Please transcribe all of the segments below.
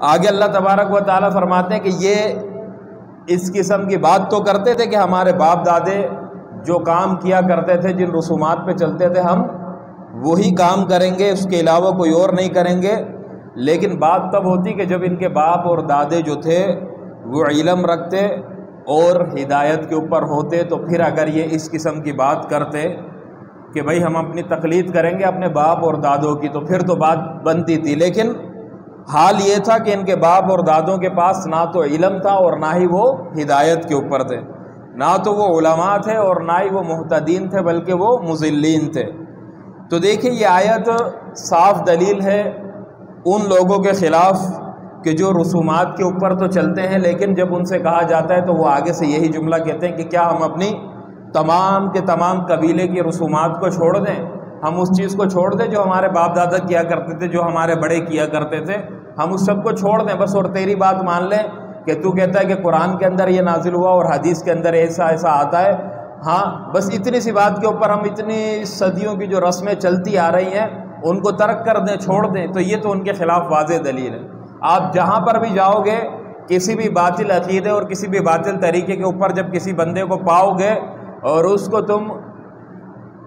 آگے اللہ تبارک و تعالیٰ فرماتے ہیں کہ یہ اس قسم کی بات تو کرتے تھے کہ ہمارے باپ دادے جو کام کیا کرتے تھے، جن رسومات پہ چلتے تھے، ہم وہی کام کریں گے، اس کے علاوہ کوئی اور نہیں کریں گے۔ لیکن بات تب ہوتی کہ جب ان کے باپ اور دادے جو تھے وہ علم رکھتے اور ہدایت کے اوپر ہوتے، تو پھر اگر یہ اس قسم کی بات کرتے کہ بھائی ہم اپنی تقلید کریں گے اپنے باپ اور دادوں کی، تو پھر تو بات بنتی تھی۔ لیکن حال یہ تھا کہ ان کے باپ اور دادوں کے پاس نہ تو علم تھا اور نہ ہی وہ ہدایت کے اوپر تھے، نہ تو وہ علماء تھے اور نہ ہی وہ مہتدین تھے، بلکہ وہ مضلین تھے۔ تو دیکھیں یہ آیت صاف دلیل ہے ان لوگوں کے خلاف کہ جو رسومات کے اوپر تو چلتے ہیں، لیکن جب ان سے کہا جاتا ہے تو وہ آگے سے یہی جملہ کہتے ہیں کہ کیا ہم اپنی تمام کے تمام قبیلے کی رسومات کو چھوڑ دیں، ہم اس چیز کو چھوڑ دیں جو ہمارے باپ دادا کیا کرتے تھے، جو ہمارے بڑے کیا کرتے تھے، ہم اس سب کو چھوڑ دیں بس، اور تیری بات مان لیں کہ تو کہتا ہے کہ قرآن کے اندر یہ نازل ہوا اور حدیث کے اندر ایسا ایسا آتا ہے، ہاں بس اتنی سی بات کے اوپر ہم اتنی صدیوں کی جو رسمیں چلتی آ رہی ہیں ان کو ترک کر دیں، چھوڑ دیں۔ تو یہ تو ان کے خلاف واضح دلیل ہے۔ آپ جہاں پر بھی جاؤ گے کسی بھی باطل عقیدے اور کسی بھی باطل طریقے کے اوپر جب کسی بندے کو پاؤ گے اور اس کو تم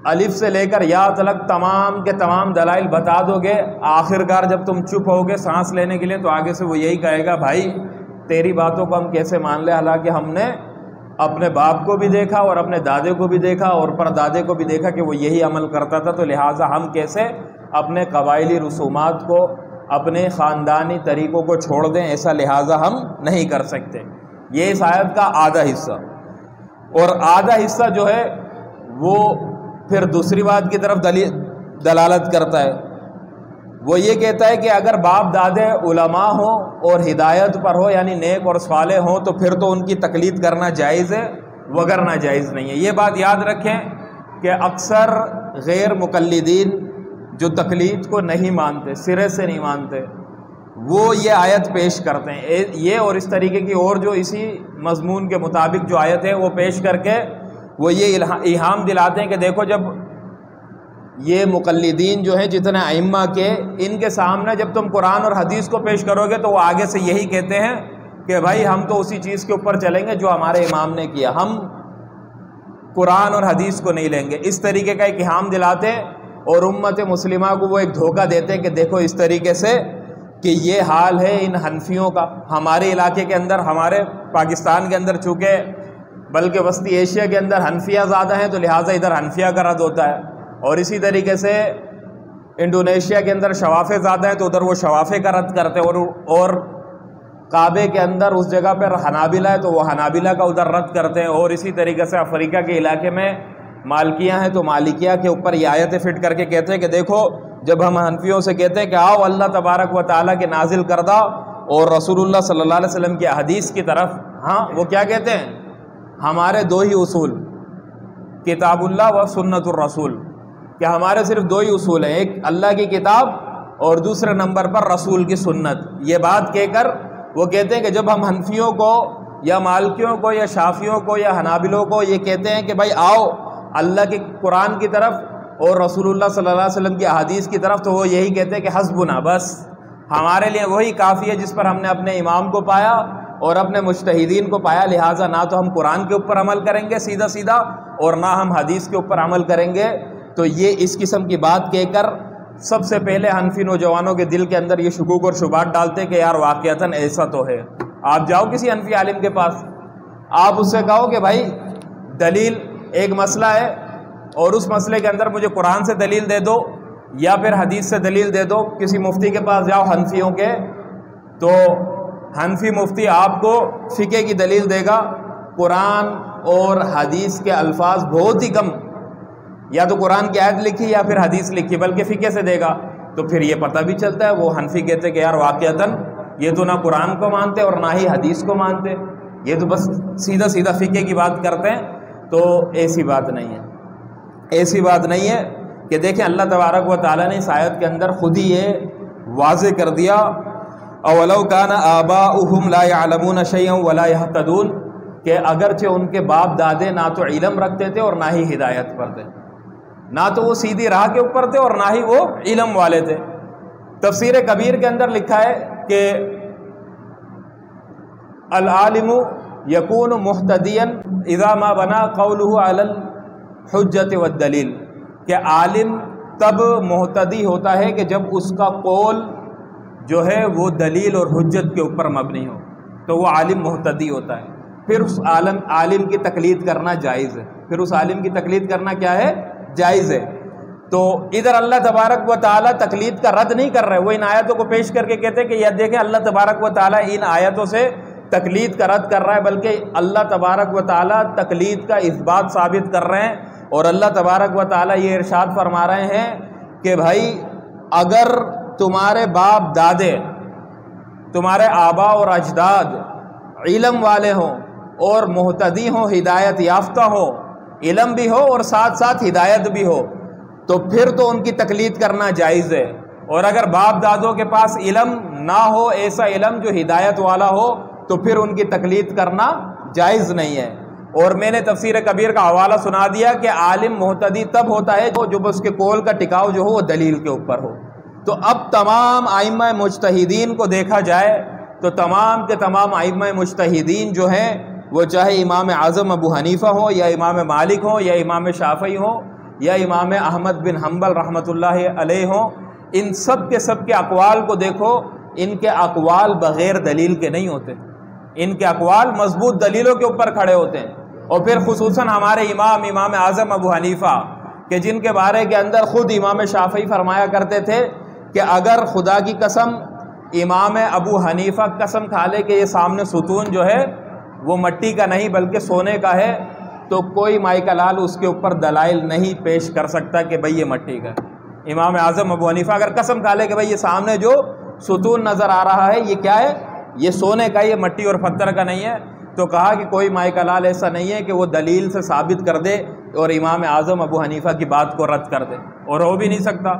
الف سے لے کر یا تلک تمام کے تمام دلائل بتا دو گے، آخر کار جب تم چپ ہوگے سانس لینے کے لیے تو آگے سے وہ یہی کہے گا بھائی تیری باتوں کو ہم کیسے مان لیں، حالانکہ ہم نے اپنے باپ کو بھی دیکھا اور اپنے دادے کو بھی دیکھا اور پردادے کو بھی دیکھا کہ وہ یہی عمل کرتا تھا، تو لہٰذا ہم کیسے اپنے قبائلی رسومات کو، اپنے خاندانی طریقوں کو چھوڑ دیں، ایسا لہٰذا ہم نہیں کر سکتے۔ یہ اس آیت کا آدھا حصہ، اور آدھا حصہ جو ہے وہ پھر دوسری بات کی طرف دلالت کرتا ہے۔ وہ یہ کہتا ہے کہ اگر باپ دادے علماء ہوں اور ہدایت پر ہو، یعنی نیک اور صالح ہوں، تو پھر تو ان کی تقلید کرنا جائز ہے، وگرنہ جائز نہیں ہے۔ یہ بات یاد رکھیں کہ اکثر غیر مقلدین جو تقلید کو نہیں مانتے، سرے سے نہیں مانتے، وہ یہ آیت پیش کرتے ہیں، یہ اور اس طریقے کی اور جو اسی مضمون کے مطابق جو آیت ہے وہ پیش کر کے وہ یہ ایہام دلاتے ہیں کہ دیکھو جب یہ مقلدین جو ہیں جتنے ائمہ کے، ان کے سامنے جب تم قرآن اور حدیث کو پیش کرو گے تو وہ آگے سے یہی کہتے ہیں کہ بھائی ہم تو اسی چیز کے اوپر چلیں گے جو ہمارے امام نے کیا، ہم قرآن اور حدیث کو نہیں لیں گے۔ اس طریقے کا ایک ایہام دلاتے ہیں اور امت مسلمہ کو وہ ایک دھوکہ دیتے ہیں کہ دیکھو اس طریقے سے کہ یہ حال ہے ان حنفیوں کا۔ ہمارے علاقے کے اندر، ہمارے پاکستان کے اندر چونکہ بلکہ وسطی ایشیا کے اندر حنفیہ زیادہ ہیں تو لہٰذا ادھر حنفیہ کا رد ہوتا ہے، اور اسی طریقے سے انڈونیشیا کے اندر شوافے زیادہ ہیں تو ادھر وہ شوافے کا رد کرتے ہیں، اور کعبے کے اندر اس جگہ پر حنابلہ ہے تو وہ حنابلہ کا ادھر رد کرتے ہیں، اور اسی طریقے سے افریقہ کے علاقے میں مالکیاں ہیں تو مالکیہ کے اوپر یہ آیتیں فٹ کر کے کہتے ہیں کہ دیکھو جب ہم حنفیوں سے کہتے ہیں کہ آؤ اللہ تبارک و تعالیٰ کے نازل کردہ اور رسول اللہ صلی اللہ علیہ وسلم کی حدیث کی طرف، ہاں وہ کیا کہتے ہیں؟ ہمارے دو ہی اصول، کتاب اللہ و سنت الرسول، کہ ہمارے صرف دو ہی اصول ہیں، ایک اللہ کی کتاب اور دوسرے نمبر پر رسول کی سنت۔ یہ بات کہہ کر وہ کہتے ہیں کہ جب ہم حنفیوں کو یا مالکیوں کو یا شافیوں کو یا حنابلوں کو یہ کہتے ہیں کہ بھائی آؤ اللہ کے قرآن کی طرف اور رسول اللہ صلی اللہ علیہ وسلم کی احادیث کی طرف، تو وہ یہی کہتے ہیں کہ حسبنا، بس ہمارے لیے وہی کافی ہے جس پر ہم نے اپنے امام کو پایا اور اپنے مجتہدین کو پایا، لہٰذا نہ تو ہم قرآن کے اوپر عمل کریں گے سیدھا سیدھا اور نہ ہم حدیث کے اوپر عمل کریں گے۔ تو یہ اس قسم کی بات کہہ کر سب سے پہلے حنفی نوجوانوں کے دل کے اندر یہ شکوک اور شبہات ڈالتے کہ یار واقعتاً ایسا تو ہے۔ آپ جاؤ کسی حنفی عالم کے پاس، آپ اس سے کہو کہ بھائی دلیل، ایک مسئلہ ہے اور اس مسئلے کے اندر مجھے قرآن سے دلیل دے دو یا پھر حدیث سے دلیل دے دو۔ کسی مفتی کے پاس جاؤ حنفیوں کے، تو حنفی مفتی آپ کو فقہ کی دلیل دے گا، قرآن اور حدیث کے الفاظ بہت ہی کم، یا تو قرآن کی آیت لکھی یا پھر حدیث لکھی، بلکہ فقہ سے دے گا۔ تو پھر یہ پتہ بھی چلتا ہے وہ حنفی کہتے کہ یار واقعتاً یہ تو نہ قرآن کو مانتے اور نہ ہی حدیث کو مانتے، یہ تو بس سیدھا سیدھا فقہ کی بات کرتے ہیں۔ تو ایسی بات نہیں ہے، ایسی بات نہیں ہے کہ دیکھیں اللہ تبارک و تعالیٰ نے اس آیت کے اندر خود ہی یہ واضح کر دیا، اولو کان آباؤہم لا یعلمون شیئا ولا یہتدون، کہ اگرچہ ان کے باپ دادے نہ تو علم رکھتے تھے اور نہ ہی ہدایت پر تھے، نہ تو وہ سیدھی راہ کے اوپر تھے اور نہ ہی وہ علم والے تھے۔ تفسیر کبیر کے اندر لکھا ہے کہ العالم یکون محتدیا اذا ما بنا قولہ علی الحجت والدلیل، کہ عالم تب محتدی ہوتا ہے کہ جب اس کا قول جو ہے وہ دلیل اور حجت کے اوپر مبنی ہو، تو وہ عالم محتدی ہوتا ہے، پھر اس عالم کی تقلید کرنا جائز ہے، پھر اس عالم کی تقلید کرنا کیا ہے؟ جائز ہے۔ تو ادھر اللہ تبارک و تعالیٰ تقلید کا رد نہیں کر رہے، وہ ان آیتوں کو پیش کر کے کہتے ہیں کہ یہ دیکھیں اللہ تبارک و تعالیٰ ان آیتوں سے تقلید کا رد کر رہا ہے، بلکہ اللہ تبارک و تعالیٰ تقلید کا اثبات ثابت کر رہے ہیں، اور اللہ تبارک و تعالیٰ یہ ارشاد فرما رہے ہیں کہ بھائی اگر تمہارے باپ دادے، تمہارے آبا اور اجداد علم والے ہوں اور محتدی ہوں، ہدایت یافتہ ہوں، علم بھی ہو اور ساتھ ساتھ ہدایت بھی ہو، تو پھر تو ان کی تقلید کرنا جائز ہے۔ اور اگر باپ دادوں کے پاس علم نہ ہو، ایسا علم جو ہدایت والا ہو، تو پھر ان کی تقلید کرنا جائز نہیں ہے۔ اور میں نے تفسیر کبیر کا حوالہ سنا دیا کہ عالم محتدی تب ہوتا ہے جو اس کے قول کا ٹکاؤ جو ہو وہ دلیل کے اوپر ہو۔ تو اب تمام ائمہ مجتہدین کو دیکھا جائے تو تمام کے تمام ائمہ مجتہدین جو ہیں، وہ چاہے امام اعظم ابو حنیفہ ہو یا امام مالک ہو یا امام شافعی ہو یا امام احمد بن حنبل رحمۃ اللہ علیہ ہوں، ان سب کے اقوال کو دیکھو، ان کے اقوال بغیر دلیل کے نہیں ہوتے، ان کے اقوال مضبوط دلیلوں کے اوپر کھڑے ہوتے ہیں۔ اور پھر خصوصاً ہمارے امام اعظم ابو حنیفہ، کہ جن کے بارے کے اندر خود امام شافعی فرمایا کرتے تھے کہ اگر خدا کی قسم امام ابو حنیفہ قسم کھا لے کہ یہ سامنے ستون جو ہے وہ مٹی کا نہیں بلکہ سونے کا ہے، تو کوئی مائکہ لال اس کے اوپر دلائل نہیں پیش کر سکتا کہ بھئی یہ مٹی کا ہے۔ امام اعظم ابو حنیفہ اگر قسم کھا لے کہ بھئی یہ سامنے جو ستون نظر آ رہا ہے یہ کیا ہے؟ یہ سونے کا، یہ مٹی اور پتھر کا نہیں ہے، تو کہا کہ کوئی مائکہ لال ایسا نہیں ہے کہ وہ دلیل سے ثابت کر دے اور امام اعظم ابو حنیفہ کی بات کو رد کر دے، اور ہو بھی نہیں سکتا۔